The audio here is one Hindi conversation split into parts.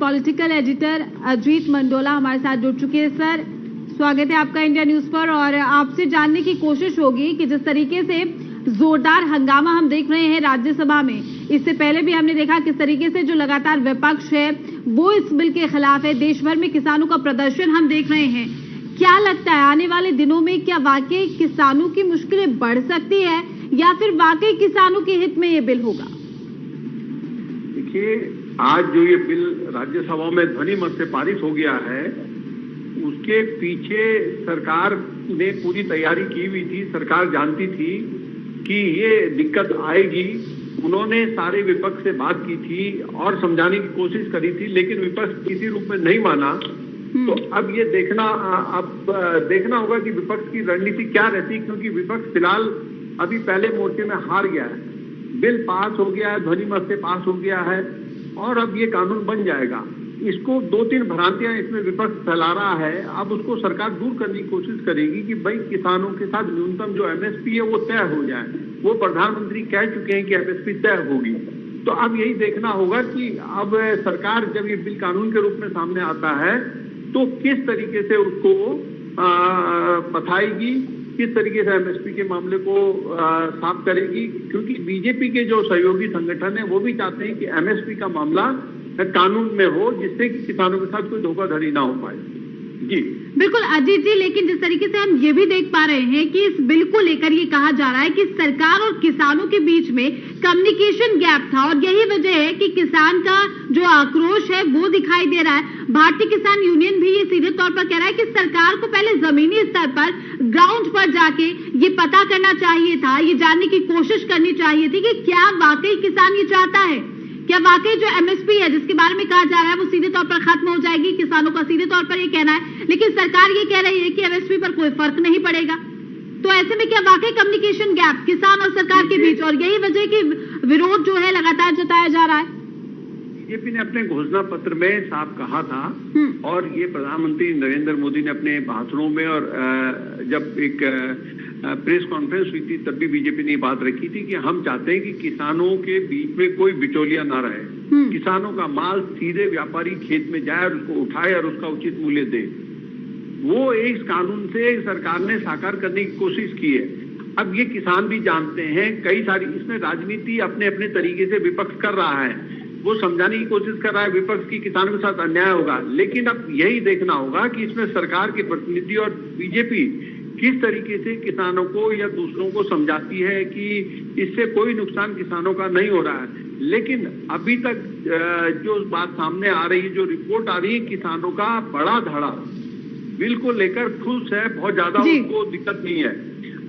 पॉलिटिकल एडिटर अजीत मंडोला हमारे साथ जुड़ चुके हैं। सर, स्वागत है आपका इंडिया न्यूज पर। और आपसे जानने की कोशिश होगी कि जिस तरीके से जोरदार हंगामा हम देख रहे हैं राज्यसभा में, इससे पहले भी हमने देखा किस तरीके से जो लगातार विपक्ष है वो इस बिल के खिलाफ है। देश भर में किसानों का प्रदर्शन हम देख रहे हैं। क्या लगता है आने वाले दिनों में क्या वाकई किसानों की मुश्किलें बढ़ सकती है या फिर वाकई किसानों के हित में ये बिल होगा? देखिए, आज जो ये बिल राज्यसभा में ध्वनि मत से पारित हो गया है, उसके पीछे सरकार ने पूरी तैयारी की हुई थी। सरकार जानती थी कि ये दिक्कत आएगी। उन्होंने सारे विपक्ष से बात की थी और समझाने की कोशिश करी थी, लेकिन विपक्ष किसी रूप में नहीं माना। तो अब ये देखना होगा कि विपक्ष की रणनीति क्या रहती, क्योंकि विपक्ष फिलहाल अभी पहले मोर्चे में हार गया है। बिल पास हो गया है, ध्वनि मत से पास हो गया है और अब ये कानून बन जाएगा। इसको 2-3 भ्रांतियां इसमें विपक्ष फैला रहा है। अब उसको सरकार दूर करने की कोशिश करेगी कि भाई किसानों के साथ न्यूनतम जो एमएसपी है वो तय हो जाए। वो प्रधानमंत्री कह चुके हैं कि एमएसपी तय होगी। तो अब यही देखना होगा कि अब सरकार जब ये बिल कानून के रूप में सामने आता है तो किस तरीके से उसको पथाएगी, किस तरीके से एमएसपी के मामले को साफ करेगी। क्योंकि बीजेपी के जो सहयोगी संगठन है वो भी चाहते हैं कि एमएसपी का मामला कानून में हो, जिससे कि किसानों के साथ कोई धोखाधड़ी ना हो पाए। जी बिल्कुल अजीत जी, लेकिन जिस तरीके से हम ये भी देख पा रहे हैं कि इस बिल को लेकर ये कहा जा रहा है कि सरकार और किसानों के बीच में कम्युनिकेशन गैप था और यही वजह है कि किसान का जो आक्रोश है वो दिखाई दे रहा है। भारतीय किसान यूनियन भी ये सीधे तौर पर कह रहा है कि सरकार को पहले जमीनी स्तर पर ग्राउंड पर जाके ये पता करना चाहिए था, ये जानने की कोशिश करनी चाहिए थी कि क्या वाकई किसान ये चाहता है, क्या वाकई जो एमएसपी है जिसके बारे में कहा जा रहा है वो सीधे तौर पर खत्म हो जाएगी। किसानों का सीधे तौर पर ये कहना है, लेकिन सरकार ये कह रही है कि एमएसपी पर कोई फर्क नहीं पड़ेगा। तो ऐसे में क्या वाकई कम्युनिकेशन गैप किसान और सरकार के बीच, और यही वजह की विरोध जो है लगातार जताया जा रहा है? बीजेपी ने अपने घोषणा पत्र में साफ कहा था और ये प्रधानमंत्री नरेंद्र मोदी ने अपने भाषणों में और जब एक प्रेस कॉन्फ्रेंस हुई थी तब भी बीजेपी ने बात रखी थी कि हम चाहते हैं कि किसानों के बीच में कोई बिचौलिया ना रहे। किसानों का माल सीधे व्यापारी खेत में जाए और उसको उठाए और उसका उचित मूल्य दे। वो इस कानून से सरकार ने साकार करने की कोशिश की है। अब ये किसान भी जानते हैं, कई सारी इसमें राजनीति अपने अपने तरीके से विपक्ष कर रहा है। वो समझाने की कोशिश कर रहा है विपक्ष की किसानों के साथ अन्याय होगा, लेकिन अब यही देखना होगा कि इसमें सरकार के प्रतिनिधि और बीजेपी किस तरीके से किसानों को या दूसरों को समझाती है कि इससे कोई नुकसान किसानों का नहीं हो रहा है। लेकिन अभी तक जो बात सामने आ रही है, जो रिपोर्ट आ रही है, किसानों का बड़ा धड़ा बिल को लेकर खुश है, बहुत ज्यादा उनको दिक्कत नहीं है।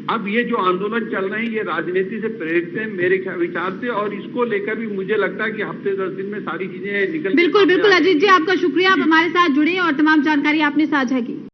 अब ये जो आंदोलन चल रहे हैं ये राजनीति से प्रेरित है मेरे विचार से, और इसको लेकर भी मुझे लगता है कि हफ्ते 10 दिन में सारी चीजें निकल। बिल्कुल बिल्कुल अजीत जी, आपका शुक्रिया, आप हमारे साथ जुड़े और तमाम जानकारी आपने साझा की।